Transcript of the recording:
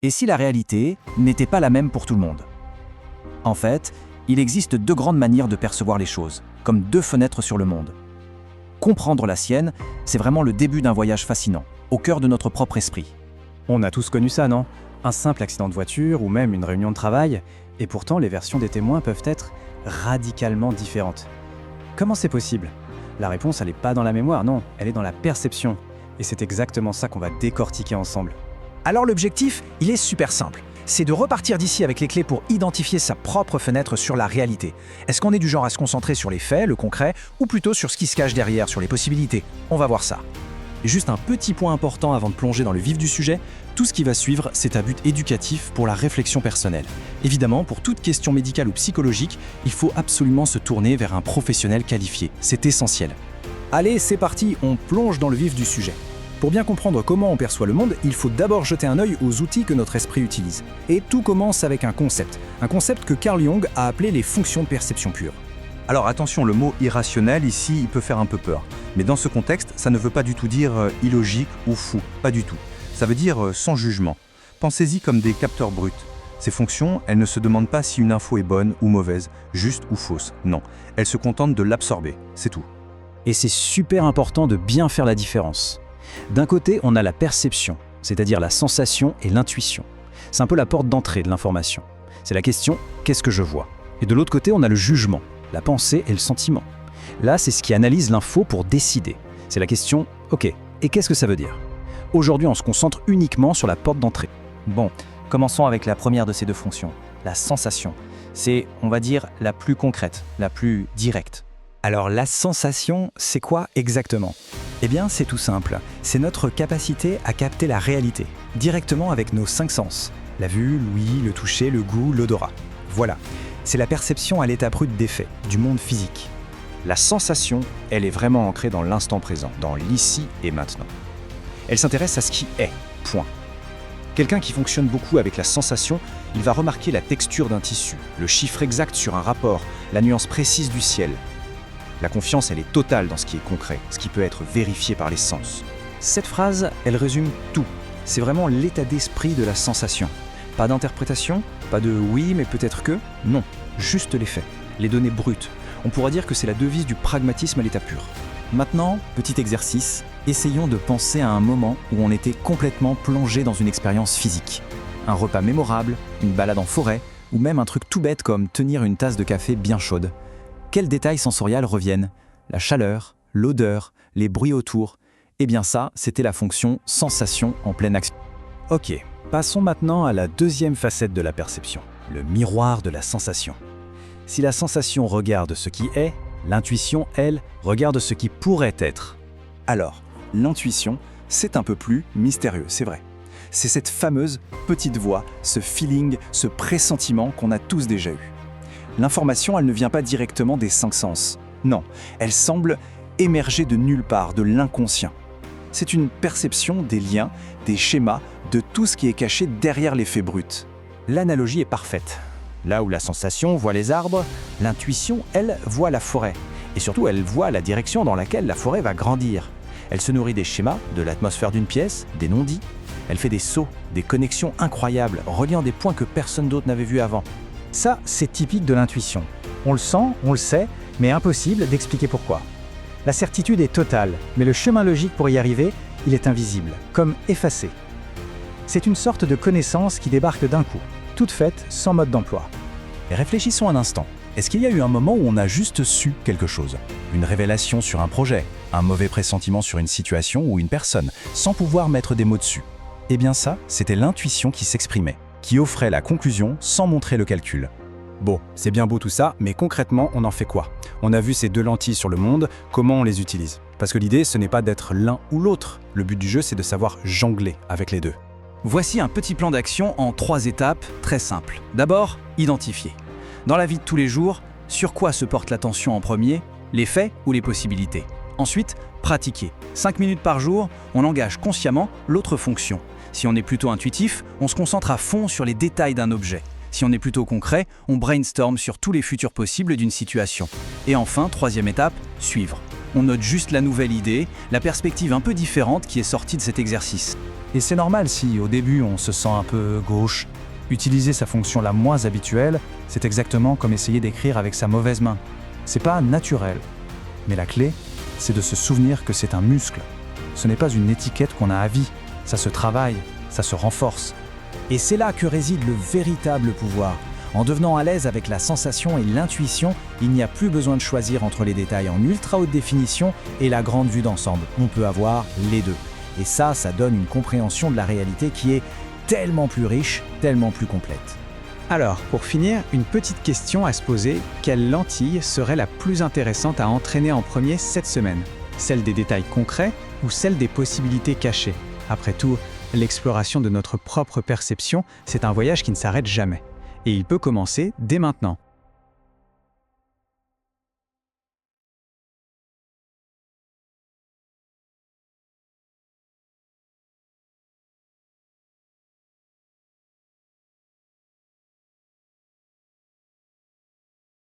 Et si la réalité n'était pas la même pour tout le monde? En fait, il existe deux grandes manières de percevoir les choses, comme deux fenêtres sur le monde. Comprendre la sienne, c'est vraiment le début d'un voyage fascinant, au cœur de notre propre esprit. On a tous connu ça, non? Un simple accident de voiture ou même une réunion de travail, et pourtant les versions des témoins peuvent être radicalement différentes. Comment c'est possible? La réponse, elle n'est pas dans la mémoire, non, elle est dans la perception. Et c'est exactement ça qu'on va décortiquer ensemble. Alors l'objectif, il est super simple. C'est de repartir d'ici avec les clés pour identifier sa propre fenêtre sur la réalité. Est-ce qu'on est du genre à se concentrer sur les faits, le concret, ou plutôt sur ce qui se cache derrière, sur les possibilités? On va voir ça. Et juste un petit point important avant de plonger dans le vif du sujet, tout ce qui va suivre, c'est à but éducatif pour la réflexion personnelle. Évidemment, pour toute question médicale ou psychologique, il faut absolument se tourner vers un professionnel qualifié. C'est essentiel. Allez, c'est parti, on plonge dans le vif du sujet. Pour bien comprendre comment on perçoit le monde, il faut d'abord jeter un œil aux outils que notre esprit utilise. Et tout commence avec un concept que Carl Jung a appelé les fonctions de perception pure. Alors attention, le mot irrationnel ici, il peut faire un peu peur. Mais dans ce contexte, ça ne veut pas du tout dire illogique ou fou, pas du tout. Ça veut dire sans jugement. Pensez-y comme des capteurs bruts. Ces fonctions, elles ne se demandent pas si une info est bonne ou mauvaise, juste ou fausse. Non, elles se contentent de l'absorber, c'est tout. Et c'est super important de bien faire la différence. D'un côté, on a la perception, c'est-à-dire la sensation et l'intuition. C'est un peu la porte d'entrée de l'information. C'est la question « qu'est-ce que je vois ?» Et de l'autre côté, on a le jugement, la pensée et le sentiment. Là, c'est ce qui analyse l'info pour décider. C'est la question « ok, et qu'est-ce que ça veut dire ?» Aujourd'hui, on se concentre uniquement sur la porte d'entrée. Bon, commençons avec la première de ces deux fonctions, la sensation. C'est, on va dire, la plus concrète, la plus directe. Alors la sensation, c'est quoi exactement? Eh bien, c'est tout simple. C'est notre capacité à capter la réalité, directement avec nos 5 sens. La vue, l'ouïe, le toucher, le goût, l'odorat. Voilà. C'est la perception à l'état brut des faits, du monde physique. La sensation, elle est vraiment ancrée dans l'instant présent, dans l'ici et maintenant. Elle s'intéresse à ce qui est, point. Quelqu'un qui fonctionne beaucoup avec la sensation, il va remarquer la texture d'un tissu, le chiffre exact sur un rapport, la nuance précise du ciel. La confiance, elle est totale dans ce qui est concret, ce qui peut être vérifié par les sens. Cette phrase, elle résume tout. C'est vraiment l'état d'esprit de la sensation. Pas d'interprétation, pas de oui mais peut-être que, non, juste les faits, les données brutes. On pourra dire que c'est la devise du pragmatisme à l'état pur. Maintenant, petit exercice, essayons de penser à un moment où on était complètement plongé dans une expérience physique. Un repas mémorable, une balade en forêt, ou même un truc tout bête comme tenir une tasse de café bien chaude. Quels détails sensoriels reviennent? La chaleur, l'odeur, les bruits autour. Eh bien ça, c'était la fonction sensation en pleine action. Ok, passons maintenant à la deuxième facette de la perception, le miroir de la sensation. Si la sensation regarde ce qui est, l'intuition, elle, regarde ce qui pourrait être. Alors, l'intuition, c'est un peu plus mystérieux, c'est vrai. C'est cette fameuse petite voix, ce feeling, ce pressentiment qu'on a tous déjà eu. L'information, elle ne vient pas directement des 5 sens. Non, elle semble émerger de nulle part, de l'inconscient. C'est une perception des liens, des schémas, de tout ce qui est caché derrière les faits bruts. L'analogie est parfaite. Là où la sensation voit les arbres, l'intuition, elle, voit la forêt. Et surtout, elle voit la direction dans laquelle la forêt va grandir. Elle se nourrit des schémas, de l'atmosphère d'une pièce, des non-dits. Elle fait des sauts, des connexions incroyables, reliant des points que personne d'autre n'avait vus avant. Ça, c'est typique de l'intuition. On le sent, on le sait, mais impossible d'expliquer pourquoi. La certitude est totale, mais le chemin logique pour y arriver, il est invisible, comme effacé. C'est une sorte de connaissance qui débarque d'un coup, toute faite sans mode d'emploi. Et réfléchissons un instant. Est-ce qu'il y a eu un moment où on a juste su quelque chose? Une révélation sur un projet, un mauvais pressentiment sur une situation ou une personne, sans pouvoir mettre des mots dessus? Eh bien ça, c'était l'intuition qui s'exprimait, qui offrait la conclusion sans montrer le calcul. Bon, c'est bien beau tout ça, mais concrètement, on en fait quoi? On a vu ces deux lentilles sur le monde, comment on les utilise? Parce que l'idée, ce n'est pas d'être l'un ou l'autre. Le but du jeu, c'est de savoir jongler avec les deux. Voici un petit plan d'action en 3 étapes très simples. D'abord, identifier. Dans la vie de tous les jours, sur quoi se porte l'attention en premier? Les faits ou les possibilités? Ensuite, pratiquer. 5 minutes par jour, on engage consciemment l'autre fonction. Si on est plutôt intuitif, on se concentre à fond sur les détails d'un objet. Si on est plutôt concret, on brainstorm sur tous les futurs possibles d'une situation. Et enfin, 3e étape, suivre. On note juste la nouvelle idée, la perspective un peu différente qui est sortie de cet exercice. Et c'est normal si, au début, on se sent un peu gauche. Utiliser sa fonction la moins habituelle, c'est exactement comme essayer d'écrire avec sa mauvaise main. C'est pas naturel. Mais la clé, c'est de se souvenir que c'est un muscle. Ce n'est pas une étiquette qu'on a à vie. Ça se travaille, ça se renforce. Et c'est là que réside le véritable pouvoir. En devenant à l'aise avec la sensation et l'intuition, il n'y a plus besoin de choisir entre les détails en ultra haute définition et la grande vue d'ensemble. On peut avoir les deux. Et ça donne une compréhension de la réalité qui est tellement plus riche, tellement plus complète. Alors, pour finir, une petite question à se poser. Quelle lentille serait la plus intéressante à entraîner en premier cette semaine? Celle des détails concrets ou celle des possibilités cachées? Après tout, l'exploration de notre propre perception, c'est un voyage qui ne s'arrête jamais. Et il peut commencer dès maintenant.